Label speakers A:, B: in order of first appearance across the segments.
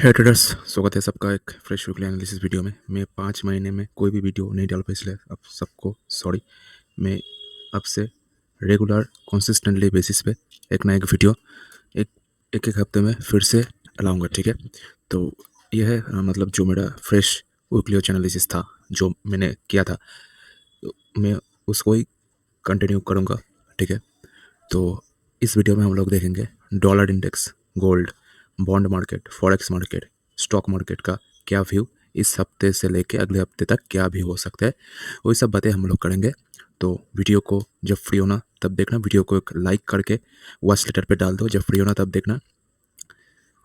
A: है ट्रेडर्स, स्वागत है सबका एक फ्रेश वीकली एनालिसिस वीडियो में। मैं 5 महीने में कोई भी वीडियो नहीं डाल पाया, इसलिए अब सबको सॉरी। मैं अब से रेगुलर कंसिस्टेंटली बेसिस पे एक ना एक वीडियो एक एक एक हफ्ते में फिर से लाऊंगा, ठीक है। तो यह है मतलब जो मेरा फ्रेश वीकली एनालिसिस था जो मैंने किया था, तो मैं उसको ही कंटिन्यू करूँगा, ठीक है। तो इस वीडियो में हम लोग देखेंगे dollar index, gold, bond market, forex market, stock market का क्या व्यू इस हफ्ते से लेके अगले हफ्ते तक क्या भी हो सकता है, वही सब बातें हम लोग करेंगे। तो वीडियो को जब फ्री होना तब देखना, वीडियो को एक लाइक करके वॉच लेटर पे डाल दो जब फ्री होना तब देखना,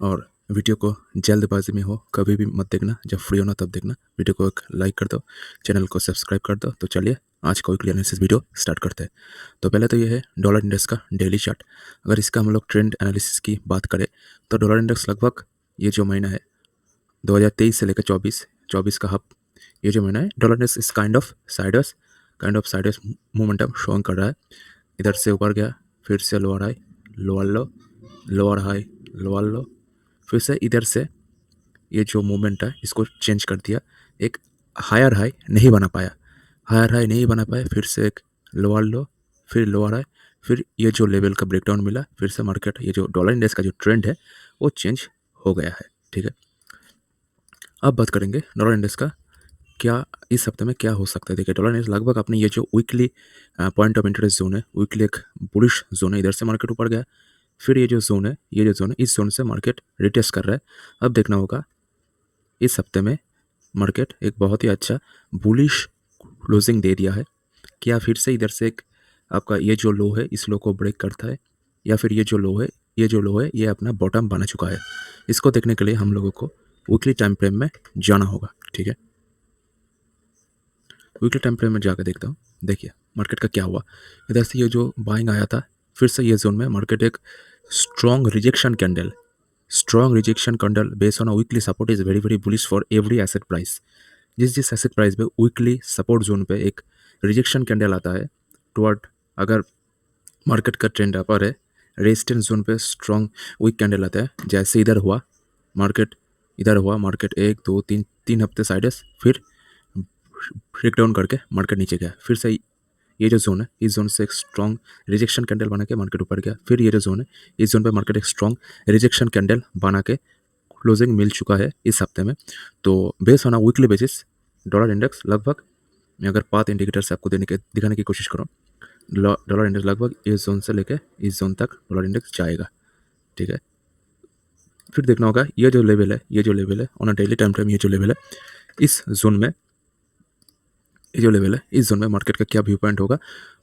A: और वीडियो को जल्दबाजी में हो कभी भी मत देखना, जब फ्री होना तब देखना। वीडियो को एक लाइक कर दो, चैनल को सब्सक्राइब कर दो। तो चलिए आज का वीकली एनालिसिस वीडियो स्टार्ट करते हैं। तो पहले तो ये है डॉलर इंडेक्स का डेली चार्ट। अगर इसका हम लोग ट्रेंड एनालिसिस की बात करें तो डॉलर इंडेक्स लगभग ये जो महीना है 2023 से लेकर 24 का ये जो महीना है, डॉलर इंडेक्स इस kind of sideways momentum showing कर रहा है। इधर से ऊपर गया, फिर से लोअर हाई, लोअर लो, लोअर हाई, लोअर लो, फिर से इधर से ये जो मूवमेंट है इसको चेंज कर दिया। एक हायर हाई नहीं बना पाया, फिर से एक लोअर लो, फिर लोअर हाई, फिर ये जो लेवल का ब्रेकडाउन मिला, फिर से मार्केट ये जो डॉलर इंडेक्स का जो ट्रेंड है वो चेंज हो गया है, ठीक है। अब बात करेंगे डॉलर इंडेक्स का क्या इस हफ्ते में क्या हो सकता है। देखिए डॉलर इंडेक्स लगभग अपने ये जो weekly point of interest zone है, वीकली एक बुलिश जोन है, इधर से मार्केट ऊपर गया, फिर ये जो जोन है इस जोन से मार्केट रिटेस्ट कर रहा है। अब देखना होगा इस हफ्ते में मार्केट एक बहुत ही अच्छा बुलिश क्लोजिंग दे दिया है, क्या फिर से इधर से एक आपका ये जो लो है इस लो को ब्रेक करता है, या फिर ये जो लो है ये अपना बॉटम बना चुका है। इसको देखने के लिए हम लोगों को वीकली टाइम फ्रेम में जाना होगा, ठीक है। वीकली टाइम फ्रेम में जाकर देखता हूँ। देखिए मार्केट का क्या हुआ, इधर से ये जो बाइंग आया था, फिर से ये जोन में मार्केट एक strong rejection candle based on weekly support is very very bullish for every asset price. जिस एसेट प्राइस पे वीकली सपोर्ट जोन पे एक रिजेक्शन कैंडल आता है टुवर्ड, अगर मार्केट का ट्रेंड अपर है, रेजिस्टेंस जोन पे स्ट्रॉन्ग वीक कैंडल आता है, जैसे मार्केट इधर हुआ, मार्केट 1 2 3 हफ्ते साइडस, फिर ब्रेकडाउन करके मार्केट नीचे गया, फिर से ये जो जोन है इस जोन से एक स्ट्रॉन्ग रिजेक्शन कैंडल बना के मार्केट ऊपर गया, फिर ये जो जोन है इस जोन पे मार्केट एक स्ट्रॉन्ग रिजेक्शन कैंडल बना के क्लोजिंग मिल चुका है इस हफ्ते में। तो base on weekly basis dollar index लगभग, मैं अगर 5 इंडिकेटर से आपको दिखाने की कोशिश करूँ, डॉलर इंडेक्स लगभग इस जोन से लेके इस जोन तक डॉलर इंडेक्स जाएगा, ठीक है। फिर देखना होगा ये जो लेवल है on a daily time frame, ये जो लेवल है इस जोन में इस जोन में मार्केट का क्या व्यू पॉइंट होगा,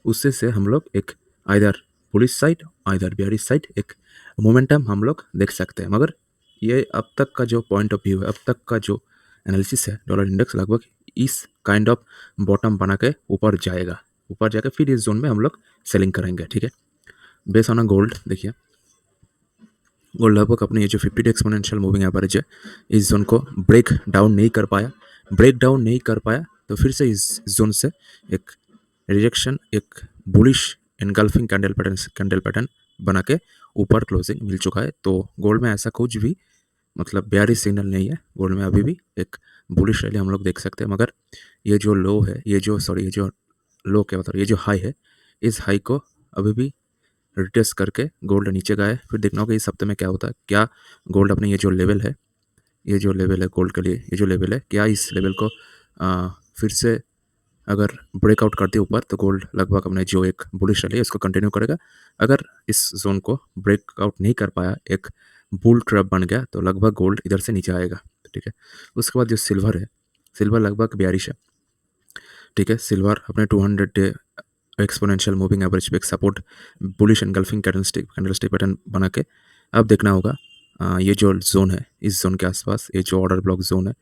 A: उससे से हम लोग एक either bullish side either bearish side एक मोमेंटम हम लोग देख सकते हैं। मगर ये अब तक का जो पॉइंट ऑफ व्यू है, अब तक का जो एनालिसिस है, डॉलर इंडेक्स लगभग इस काइंड ऑफ बॉटम बना के ऊपर जाकर फिर इस जोन में हम लोग सेलिंग करेंगे, ठीक है। बेस ऑन गोल्ड, देखिए गोल्ड लगभग अपने ये जो 50 एक्सपोनेंशियल मूविंग एवरेज है इस जोन को ब्रेक डाउन नहीं कर पाया, तो फिर से इस जोन से एक रिजेक्शन, एक बुलिश एनगल्फिंग कैंडल पैटर्न बना के ऊपर क्लोजिंग मिल चुका है। तो गोल्ड में ऐसा कुछ भी मतलब बेयरिश सिग्नल नहीं है, गोल्ड में अभी भी एक बुलिश रैली हम लोग देख सकते हैं। मगर ये जो लो है, ये जो लो क्या बता रहा, ये जो हाई है, इस हाई को अभी भी रिटेस्ट करके गोल्ड नीचे गया है। फिर देखना होगा इस हफ्ते में क्या होता है, क्या गोल्ड अपने ये जो लेवल है गोल्ड के लिए, ये जो लेवल है क्या इस लेवल को फिर से अगर ब्रेकआउट करते ऊपर, तो गोल्ड लगभग अपने जो एक बुलिश रैली है इसको कंटिन्यू करेगा। अगर इस जोन को ब्रेकआउट नहीं कर पाया, एक बुल ट्रैप बन गया, तो लगभग गोल्ड इधर से नीचे आएगा, ठीक है। उसके बाद जो सिल्वर है, सिल्वर लगभग बेयरिश है, ठीक है। सिल्वर अपने 200 डे एक्सपोनेंशियल मूविंग एवरेज पे एक support bullish engulfing candlestick pattern बना के अब देखना होगा ये जो जोन है इस जोन के आसपास, ये जो ऑर्डर ब्लॉक जोन है,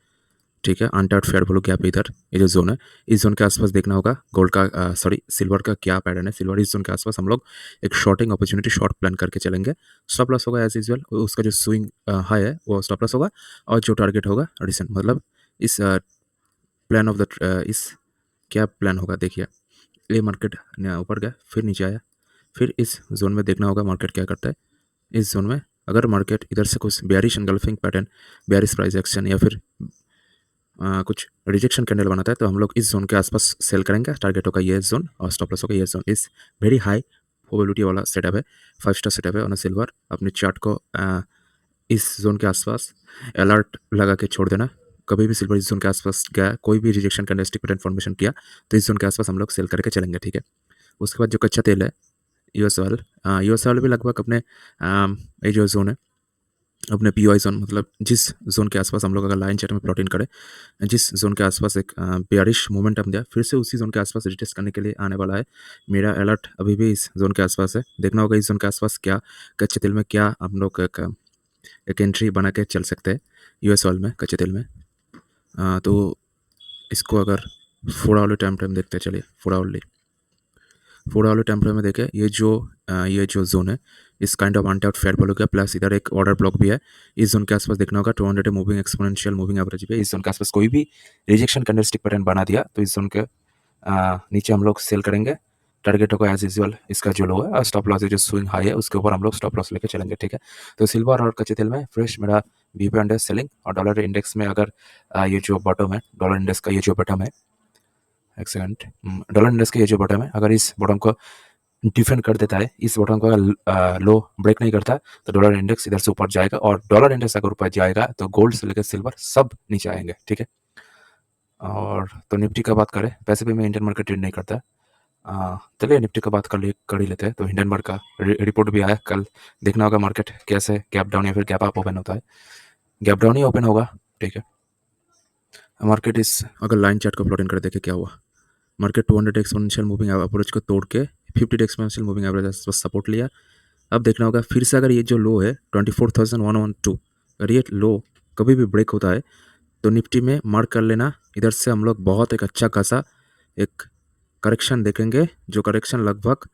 A: ठीक है, अनटाउट फेयर वैल्यू गैप, इधर ये जो जोन है इस जोन के आसपास देखना होगा गोल्ड का सिल्वर का क्या पैटर्न है। सिल्वर इस जोन के आसपास हम लोग एक शॉर्टिंग अपॉर्चुनिटी शॉर्ट प्लान करके चलेंगे। स्टॉप लॉस होगा एज यूजुअल, उसका जो स्विंग हाई है वो स्टॉप लॉस होगा, और जो टारगेट होगा रिसेंट, मतलब इस प्लान ऑफ द इस क्या प्लान होगा, देखिए ये मार्केट ऊपर गया, फिर नीचे आया, फिर इस जोन में देखना होगा मार्केट क्या करता है। इस जोन में अगर मार्केट इधर से कुछ bearish engulfing pattern, bearish price action या फिर कुछ रिजेक्शन कैंडल बनाता है तो हम लोग इस जोन के आसपास सेल करेंगे। टारगेट होगा ये जोन और स्टॉप लॉस होगा ये जोन। इस वेरी हाई प्रोबेबिलिटी वाला सेटअप है, 5 स्टार सेटअप है ऑन सिल्वर। अपने चार्ट को इस जोन के आसपास अलर्ट लगा के छोड़ देना। कभी भी सिल्वर इस जोन के आसपास गया, कोई भी रिजेक्शन कैंडलस्टिक पैटर्न फॉर्मेशन किया तो इस जोन के आसपास हम लोग सेल करके चलेंगे, ठीक है। उसके बाद जो कच्चा तेल है यूएस ऑयल भी लगभग अपने ये जो जोन है अपने पीओआई जोन, मतलब जिस जोन के आसपास हम लोग अगर लाइन चार्ट में प्लॉट इन करें, जिस जोन के आसपास एक बेयरिश मोमेंटम दिया, फिर से उसी जोन के आसपास रिटेस्ट करने के लिए आने वाला है। मेरा अलर्ट अभी भी इस जोन के आसपास है। देखना होगा इस जोन के आसपास क्या कच्चे तेल में क्या हम लोग एक एंट्री बना के चल सकते हैं यूएस ऑयल में, कच्चे तेल में। तो इसको अगर 4 आवर्ली टाइम फ्रेम देखते हैं, चलिए 4 आवर्ली टाइम फ्रेम में देखें, ये जो जोन है इस kind of untapped fair value का, प्लस इधर एक ऑर्डर ब्लॉक भी है। इस जोन के आसपास देखना होगा 200 मूविंग एक्सपोनेंशियल मूविंग एवरेज भी है। इस जोन के आसपास कोई भी रिजेक्शन कैंडलस्टिक पैटर्न बना दिया तो इस जोन के नीचे हम लोग सेल करेंगे। टारगेट होगा एज यूजुअल इसका जो लो है और स्टॉप लॉस जो स्विंग हाई है उसके ऊपर हम लोग स्टॉप लॉस लेके चलेंगे, ठीक है। तो सिल्वर और कच्चे तेल में फ्रेश मेरा बीपी अंडर सेलिंग, और डॉलर इंडेक्स में अगर ये जो बॉटम है, डॉलर इंडेक्स का ये जो बॉटम है, एक सेकंड, डॉलर इंडेक्स का ये जो बॉटम है, अगर इस बॉटम को डिफेंड कर देता है, इस बॉटम को अगर लो ब्रेक नहीं करता तो डॉलर इंडेक्स इधर से ऊपर जाएगा, और डॉलर इंडेक्स अगर ऊपर जाएगा तो गोल्ड से लेकर सिल्वर सब नीचे आएंगे, ठीक है। और तो निफ्टी का बात करें, पैसे भी मैं इंडियन मार्केट ट्रेड नहीं करता। चलिए निफ्टी का बात कर ही लेते हैं। तो हिंडनबर्ग का रिपोर्ट भी आया कल, देखना होगा मार्केट कैसे गैप डाउन या फिर गैप अप ओपन होता है। गैप डाउन ही ओपन होगा, ठीक है। मार्केट इस अगर लाइन चार्ट को प्लॉट इन कर देखे क्या हुआ, मार्केट 200 एक्सपोनेंशियल मूविंग एवरेज को तोड़ के 50 एक्सपोनेंशियल मूविंग एवरेज सपोर्ट लिया। अब देखना होगा फिर से अगर ये जो लो है 24,112, अगर ये लो कभी भी ब्रेक होता है तो निफ्टी में मार्क कर लेना। इधर से हम लोग बहुत एक अच्छा खासा एक करेक्शन देखेंगे, जो करेक्शन लगभग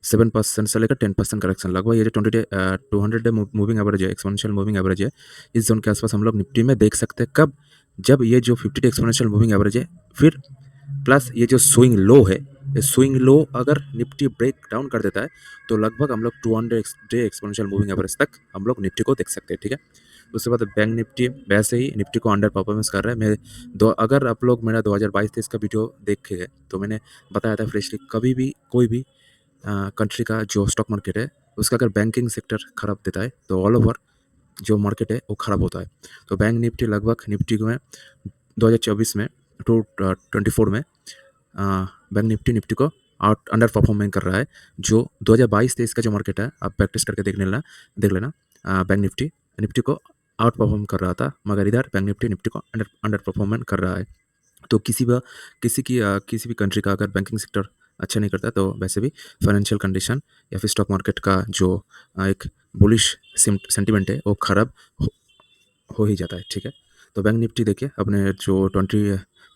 A: 7% से लेकर 10% करेक्शन लगभग ये जो 200 डे मूविंग एवरेज है, एक्सपोनेंशियल मूविंग एवरेज है, इस जोन के आसपास हम लोग निफ्टी में देख सकते हैं। कब? जब ये जो 50 डे एक्सपोनेंशियल मूविंग एवरेज है, फिर प्लस ये जो स्विंग लो है, ये स्विंग लो अगर निफ्टी ब्रेक डाउन कर देता है तो लगभग हम लोग 200 डे एक्सपोनेंशियल मूविंग एवरेज तक हम लोग निफ्टी को देख सकते हैं, ठीक है। उसके बाद बैंक निफ्टी वैसे ही निफ्टी को अंडर परफॉर्मेंस कर रहा है। मैं अगर आप लोग मेरा 2022-23 का वीडियो देखे गए तो मैंने बताया था फ्रेशली, कभी भी कोई भी कंट्री का जो स्टॉक मार्केट है उसका अगर बैंकिंग सेक्टर खराब देता है तो ऑल ओवर जो मार्केट है वो खराब होता है। तो बैंक निफ्टी लगभग निफ्टी में 2024 में 24 में बैंक निफ्टी को अंडर परफॉर्मिंग कर रहा है। जो 2022-23 का जो मार्केट है आप प्रैक्टिस करके देख लेना। बैंक निफ्टी को आउट परफॉर्म कर रहा था, मगर इधर बैंक निफ्टी को अंडर परफॉर्मेंस कर रहा है। तो किसी भी कंट्री का अगर बैंकिंग सेक्टर अच्छा नहीं करता तो वैसे भी फाइनेंशियल कंडीशन या फिर स्टॉक मार्केट का जो एक बुलिश सेंटिमेंट है वो खराब हो ही जाता है, ठीक है। तो बैंक निफ्टी देखिए अपने जो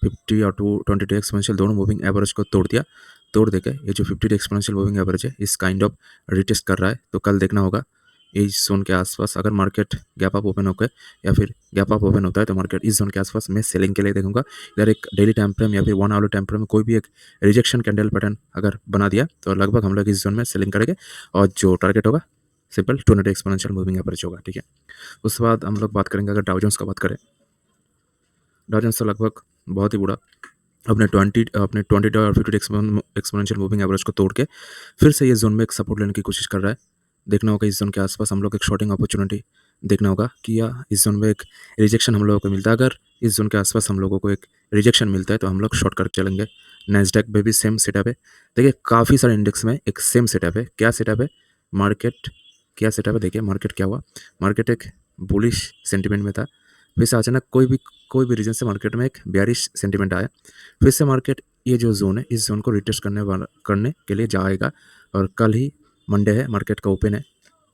A: 50 और 20 डे एक्सपोनेंशियल दोनों मूविंग एवरेज को तोड़ देके ये जो 50 डे एक्सपोनेंशियल मूविंग एवरेज है इस काइंड ऑफ रिटेस्ट कर रहा है। तो कल देखना होगा इस जोन के आसपास अगर मार्केट गैप अप ओपन होकर या फिर गैप अप ओपन होता है तो मार्केट इस जोन के आसपास मैं सेलिंग के लिए देखूंगा। इधर एक डेली टाइम फ्रेम या फिर 1 आवर टाइम फ्रेम में कोई भी एक रिजेक्शन कैंडल पैटर्न अगर बना दिया तो लगभग हम लोग इस जोन में सेलिंग करेंगे, और जो टारगेट होगा सिंपल 200 एक्सपोनेंशियल मूविंग एवरेज होगा, ठीक है। उसके बाद हम लोग बात करेंगे, अगर डाउ जोन्स का बात करें, डाउ जोन्स तो लगभग बहुत ही बुरा अपने 20 और 50 एक्सपोनेंशियल मूविंग एवरेज को तोड़ के फिर से ये जोन में एक सपोर्ट लेने की कोशिश कर रहा है। देखना होगा इस जोन के आसपास हम लोग एक शॉर्टिंग अपॉर्चुनिटी देखना होगा कि या इस जोन में एक रिजेक्शन हम लोगों को मिलता है। अगर इस जोन के आसपास हम लोगों को एक रिजेक्शन मिलता है तो हम लोग शॉर्ट करके चलेंगे। नैस्डैक में भी सेम सेटअप है। देखिए काफ़ी सारे इंडेक्स में एक सेम सेटअप है। क्या सेटअप है? मार्केट क्या सेटअप है? देखिए मार्केट क्या हुआ, मार्केट एक बुलिश सेंटिमेंट में था, फिर से अचानक कोई भी रीजन से मार्केट में एक बेयरिश सेंटिमेंट आया, फिर से मार्केट ये जो जोन है इस जोन को रिटेस्ट करने के लिए जाएगा। और कल ही मंडे है, मार्केट का ओपन है,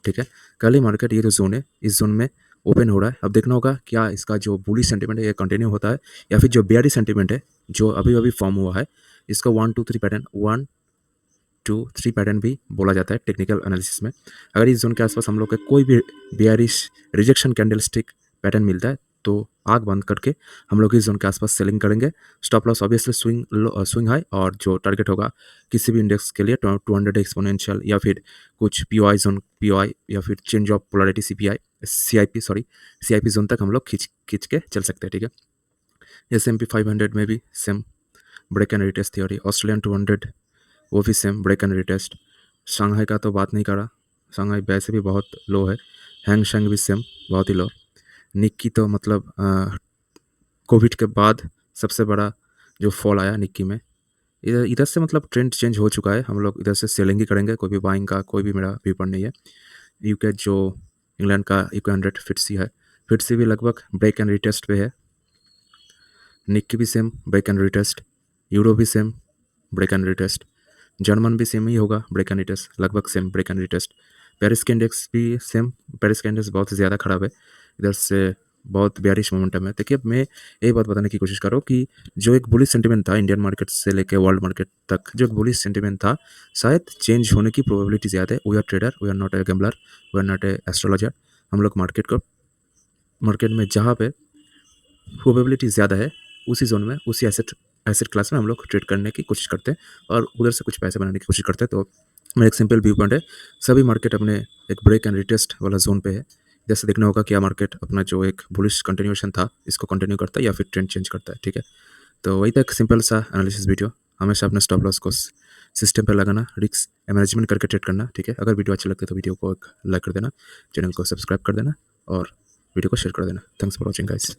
A: ठीक है। कल ही मार्केट ये जो जोन है इस जोन में ओपन हो रहा है। अब देखना होगा क्या इसका जो बुलिश सेंटिमेंट है ये कंटिन्यू होता है या फिर जो बेयरिश सेंटिमेंट है जो अभी अभी फॉर्म हुआ है इसका 1 2 3 पैटर्न भी बोला जाता है टेक्निकल एनालिसिस में। अगर इस जोन के आसपास हम लोग के कोई भी बेयरिश रिजेक्शन कैंडलस्टिक पैटर्न मिलता है तो आँख बंद करके हम लोग इस ज़ोन के आसपास सेलिंग करेंगे। Stop loss obviously swing high, और जो टारगेट होगा किसी भी इंडेक्स के लिए 200 एक्सपोनेंशियल या फिर कुछ पीओआई ज़ोन, पीओआई या फिर change of polarity CPI CIP zone तक हम लोग खींच के चल सकते हैं, ठीक है। एस&पी 500 में भी same break and retest theory. Australian 200 वो भी same break and retest. Shanghai का तो बात नहीं करा, शंघाई वैसे भी बहुत लो है। हैंग शेंग भी सेम बहुत ही लो। निक्की तो मतलब कोविड के बाद सबसे बड़ा जो फॉल आया निक्की में, इधर इधर से मतलब ट्रेंड चेंज हो चुका है। हम लोग इधर से सेलिंग ही करेंगे, कोई भी बाइंग का कोई भी मेरा व्यूपॉइंट नहीं है। यूके जो इंग्लैंड का यूके 100 फिट्सी है, फिट्सी भी लगभग ब्रेक एंड रिटेस्ट पे है। निक्की भी same break and retest. Euro भी same break and retest. German भी सेम ही होगा, ब्रेक एंड रिटेस्ट, लगभग same break and retest. Paris का इंडेक्स भी सेम, पेरिस का इंडेक्स बहुत ज़्यादा खराब है, इधर से बहुत बेयरिश मोमेंटम है। देखिए, मैं यही बात बताने की कोशिश कर रहा हूँ कि जो एक बुलिश सेंटिमेंट था इंडियन मार्केट से लेके वर्ल्ड मार्केट तक, जो एक बुलिश सेंटिमेंट था, शायद चेंज होने की प्रोबेबिलिटी ज़्यादा है। We are trader, we are not a gambler, we are not a astrologer. हम लोग मार्केट में जहाँ पे प्रोबेबिलिटी ज़्यादा है, उसी जोन में, उसी एसेट क्लास में हम लोग ट्रेड करने की कोशिश करते हैं और उधर से कुछ पैसे बनाने की कोशिश करते हैं। तो मेरा एक सिंपल व्यू पॉइंट है, सभी मार्केट अपने एक ब्रेक एंड रिटेस्ट वाला जोन पे है। जैसे देखना होगा क्या मार्केट अपना जो एक बुलिश कंटिन्यूएशन था इसको कंटिन्यू करता है या फिर ट्रेंड चेंज करता है, ठीक है। तो वही था एक सिंपल सा एनालिसिस वीडियो। हमेशा अपने स्टॉप लॉस को सिस्टम पर लगाना, रिस्क मैनेजमेंट करके ट्रेड करना, ठीक है। अगर वीडियो अच्छा लगता है तो वीडियो को एक लाइक कर देना, चैनल को सब्सक्राइब कर देना और वीडियो को शेयर कर देना। Thanks for watching guys.